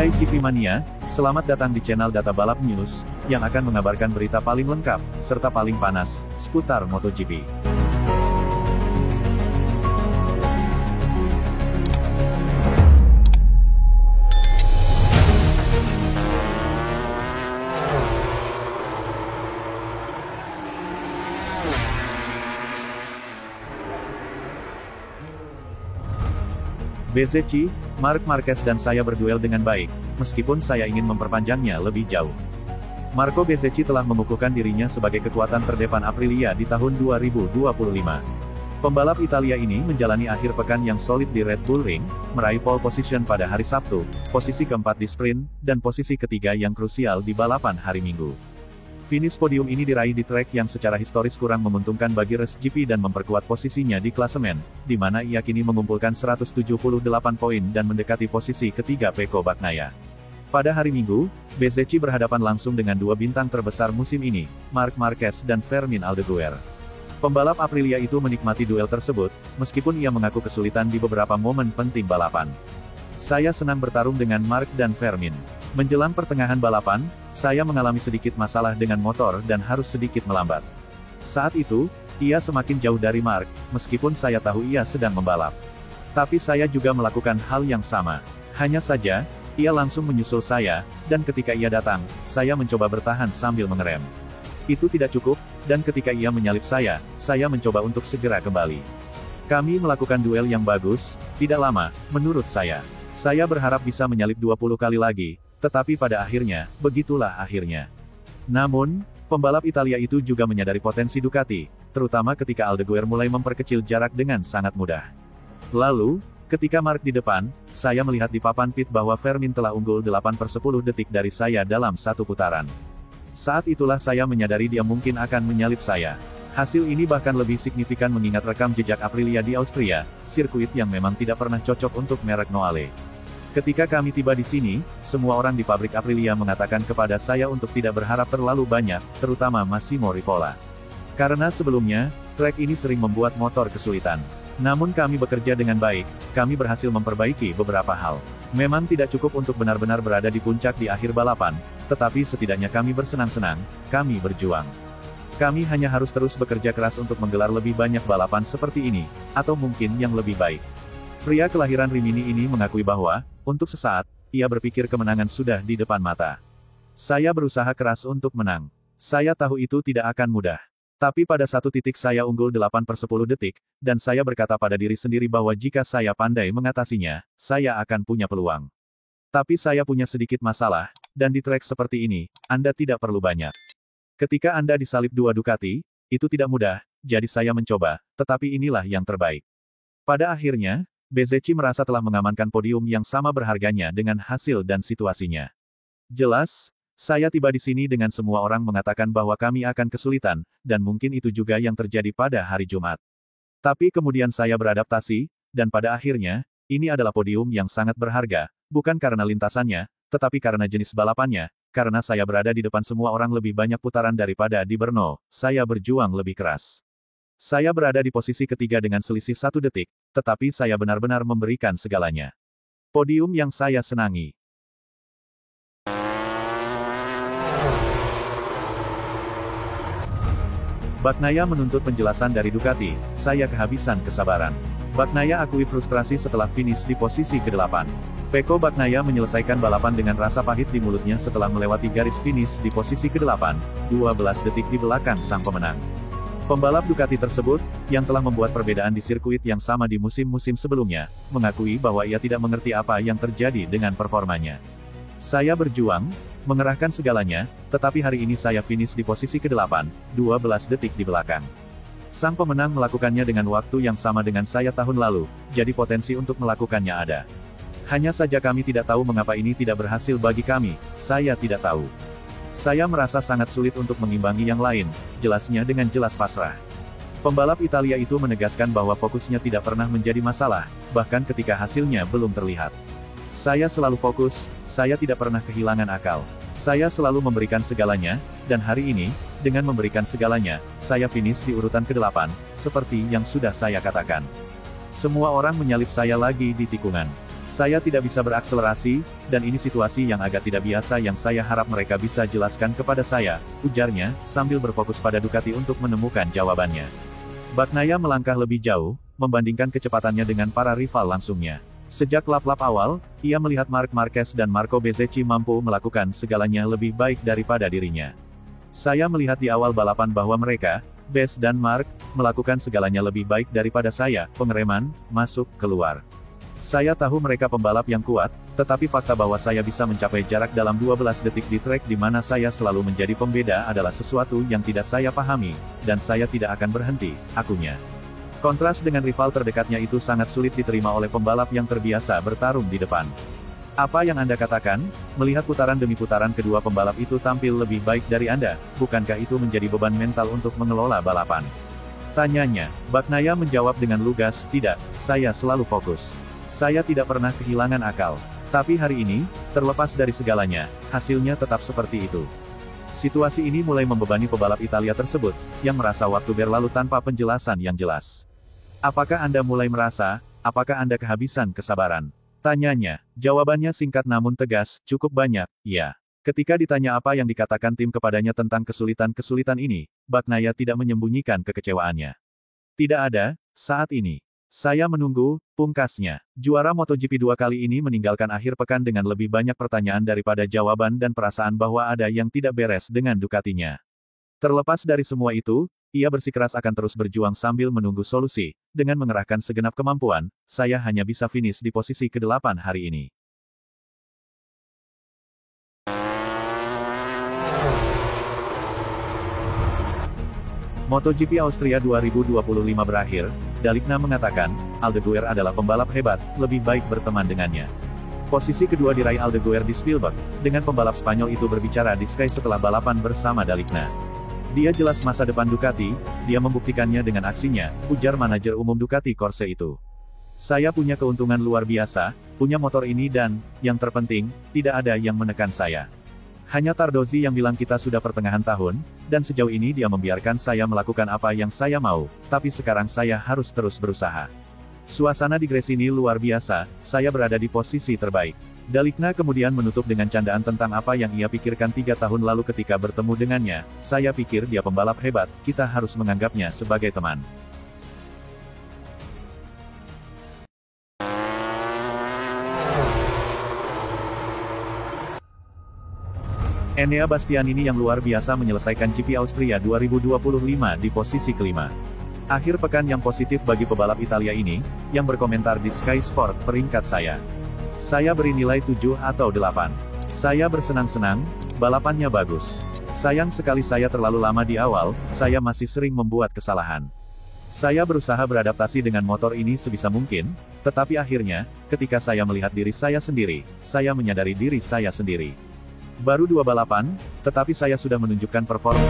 Hai GP Mania, selamat datang di channel Data Balap News, yang akan mengabarkan berita paling lengkap, serta paling panas, seputar MotoGP. BZC, Marc Marquez dan saya berduel dengan baik, meskipun saya ingin memperpanjangnya lebih jauh. Marco Bezzecchi telah mengukuhkan dirinya sebagai kekuatan terdepan Aprilia di tahun 2025. Pembalap Italia ini menjalani akhir pekan yang solid di Red Bull Ring, meraih pole position pada hari Sabtu, posisi keempat di sprint, dan posisi ketiga yang krusial di balapan hari Minggu. Finish podium ini diraih di trek yang secara historis kurang menguntungkan bagi Race GP dan memperkuat posisinya di klasemen, di mana ia kini mengumpulkan 178 poin dan mendekati posisi ketiga Pecco Bagnaia. Pada hari Minggu, Bezzecchi berhadapan langsung dengan dua bintang terbesar musim ini, Marc Marquez dan Fermin Aldeguer. Pembalap Aprilia itu menikmati duel tersebut, meskipun ia mengaku kesulitan di beberapa momen penting balapan. Saya senang bertarung dengan Marc dan Fermin. Menjelang pertengahan balapan, saya mengalami sedikit masalah dengan motor dan harus sedikit melambat. Saat itu, ia semakin jauh dari Marc, meskipun saya tahu ia sedang membalap. Tapi saya juga melakukan hal yang sama. Hanya saja, ia langsung menyusul saya, dan ketika ia datang, saya mencoba bertahan sambil mengerem. Itu tidak cukup, dan ketika ia menyalip saya mencoba untuk segera kembali. Kami melakukan duel yang bagus, tidak lama, menurut saya. Saya berharap bisa menyalip 20 kali lagi, tetapi pada akhirnya, begitulah akhirnya. Namun, pembalap Italia itu juga menyadari potensi Ducati, terutama ketika Aldeguer mulai memperkecil jarak dengan sangat mudah. Lalu, ketika Marc di depan, saya melihat di papan pit bahwa Fermin telah unggul 8/10 detik dari saya dalam satu putaran. Saat itulah saya menyadari dia mungkin akan menyalip saya. Hasil ini bahkan lebih signifikan mengingat rekam jejak Aprilia di Austria, sirkuit yang memang tidak pernah cocok untuk merek Noale. Ketika kami tiba di sini, semua orang di pabrik Aprilia mengatakan kepada saya untuk tidak berharap terlalu banyak, terutama Massimo Rivola. Karena sebelumnya, trek ini sering membuat motor kesulitan. Namun kami bekerja dengan baik, kami berhasil memperbaiki beberapa hal. Memang tidak cukup untuk benar-benar berada di puncak di akhir balapan, tetapi setidaknya kami bersenang-senang, kami berjuang. Kami hanya harus terus bekerja keras untuk menggelar lebih banyak balapan seperti ini, atau mungkin yang lebih baik. Pria kelahiran Rimini ini mengakui bahwa, untuk sesaat, ia berpikir kemenangan sudah di depan mata. Saya berusaha keras untuk menang. Saya tahu itu tidak akan mudah. Tapi pada satu titik saya unggul 8/10 detik, dan saya berkata pada diri sendiri bahwa jika saya pandai mengatasinya, saya akan punya peluang. Tapi saya punya sedikit masalah, dan di trek seperti ini, Anda tidak perlu banyak. Ketika Anda disalip dua Ducati, itu tidak mudah, jadi saya mencoba, tetapi inilah yang terbaik. Pada akhirnya, Bezzecchi merasa telah mengamankan podium yang sama berharganya dengan hasil dan situasinya. Jelas, saya tiba di sini dengan semua orang mengatakan bahwa kami akan kesulitan, dan mungkin itu juga yang terjadi pada hari Jumat. Tapi kemudian saya beradaptasi, dan pada akhirnya, ini adalah podium yang sangat berharga, bukan karena lintasannya, tetapi karena jenis balapannya, karena saya berada di depan semua orang lebih banyak putaran daripada di Brno, saya berjuang lebih keras. Saya berada di posisi ketiga dengan selisih 1 detik, tetapi saya benar-benar memberikan segalanya. Podium yang saya senangi. Bagnaia menuntut penjelasan dari Ducati, saya kehabisan kesabaran. Bagnaia akui frustrasi setelah finish di posisi ke-8. Pecco Bagnaia menyelesaikan balapan dengan rasa pahit di mulutnya setelah melewati garis finish di posisi ke-8, 12 detik di belakang sang pemenang. Pembalap Ducati tersebut, yang telah membuat perbedaan di sirkuit yang sama di musim-musim sebelumnya, mengakui bahwa ia tidak mengerti apa yang terjadi dengan performanya. Saya berjuang, mengerahkan segalanya, tetapi hari ini saya finish di posisi ke-8, 12 detik di belakang. Sang pemenang melakukannya dengan waktu yang sama dengan saya tahun lalu, jadi potensi untuk melakukannya ada. Hanya saja kami tidak tahu mengapa ini tidak berhasil bagi kami, saya tidak tahu. Saya merasa sangat sulit untuk mengimbangi yang lain, jelasnya dengan jelas pasrah. Pembalap Italia itu menegaskan bahwa fokusnya tidak pernah menjadi masalah, bahkan ketika hasilnya belum terlihat. Saya selalu fokus, saya tidak pernah kehilangan akal. Saya selalu memberikan segalanya, dan hari ini, dengan memberikan segalanya, saya finish di urutan ke-8, seperti yang sudah saya katakan. Semua orang menyalip saya lagi di tikungan. Saya tidak bisa berakselerasi, dan ini situasi yang agak tidak biasa yang saya harap mereka bisa jelaskan kepada saya, ujarnya, sambil berfokus pada Ducati untuk menemukan jawabannya. Bagnaia melangkah lebih jauh, membandingkan kecepatannya dengan para rival langsungnya. Sejak lap-lap awal, ia melihat Marc Marquez dan Marco Bezzecchi mampu melakukan segalanya lebih baik daripada dirinya. Saya melihat di awal balapan bahwa mereka, Bez dan Marc, melakukan segalanya lebih baik daripada saya, pengereman, masuk, keluar. Saya tahu mereka pembalap yang kuat, tetapi fakta bahwa saya bisa mencapai jarak dalam 12 detik di trek di mana saya selalu menjadi pembeda adalah sesuatu yang tidak saya pahami, dan saya tidak akan berhenti, akunya. Kontras dengan rival terdekatnya itu sangat sulit diterima oleh pembalap yang terbiasa bertarung di depan. Apa yang Anda katakan? Melihat putaran demi putaran kedua pembalap itu tampil lebih baik dari Anda, bukankah itu menjadi beban mental untuk mengelola balapan? Tanyanya. Bagnaia menjawab dengan lugas, tidak, saya selalu fokus. Saya tidak pernah kehilangan akal. Tapi hari ini, terlepas dari segalanya, hasilnya tetap seperti itu. Situasi ini mulai membebani pebalap Italia tersebut, yang merasa waktu berlalu tanpa penjelasan yang jelas. Apakah Anda mulai merasa, apakah Anda kehabisan kesabaran? Tanyanya. Jawabannya singkat namun tegas, cukup banyak, ya. Ketika ditanya apa yang dikatakan tim kepadanya tentang kesulitan-kesulitan ini, Bagnaia tidak menyembunyikan kekecewaannya. Tidak ada, saat ini. Saya menunggu, pungkasnya. Juara MotoGP 2 kali ini meninggalkan akhir pekan dengan lebih banyak pertanyaan daripada jawaban dan perasaan bahwa ada yang tidak beres dengan Ducatinya. Terlepas dari semua itu, ia bersikeras akan terus berjuang sambil menunggu solusi. Dengan mengerahkan segenap kemampuan, saya hanya bisa finish di posisi ke-8 hari ini. MotoGP Austria 2025 berakhir, Dalikna mengatakan, Aldeguer adalah pembalap hebat, lebih baik berteman dengannya. Posisi kedua diraih Aldeguer di Spielberg, dengan pembalap Spanyol itu berbicara di Sky setelah balapan bersama Dalikna. Dia jelas masa depan Ducati, dia membuktikannya dengan aksinya, ujar manajer umum Ducati Corse itu. Saya punya keuntungan luar biasa, punya motor ini dan, yang terpenting, tidak ada yang menekan saya. Hanya Tardozzi yang bilang kita sudah pertengahan tahun, dan sejauh ini dia membiarkan saya melakukan apa yang saya mau, tapi sekarang saya harus terus berusaha. Suasana di Gresini luar biasa, saya berada di posisi terbaik. Dalikna kemudian menutup dengan candaan tentang apa yang ia pikirkan 3 tahun lalu ketika bertemu dengannya, saya pikir dia pembalap hebat, kita harus menganggapnya sebagai teman. Enea Bastianini yang luar biasa menyelesaikan GP Austria 2025 di posisi kelima. Akhir pekan yang positif bagi pebalap Italia ini, yang berkomentar di Sky Sport, peringkat saya beri nilai 7 atau 8. Saya bersenang-senang, balapannya bagus. Sayang sekali saya terlalu lama di awal, saya masih sering membuat kesalahan. Saya berusaha beradaptasi dengan motor ini sebisa mungkin, tetapi akhirnya, ketika saya melihat diri saya sendiri, saya menyadari diri saya sendiri. Baru 2 balapan, tetapi saya sudah menunjukkan performa.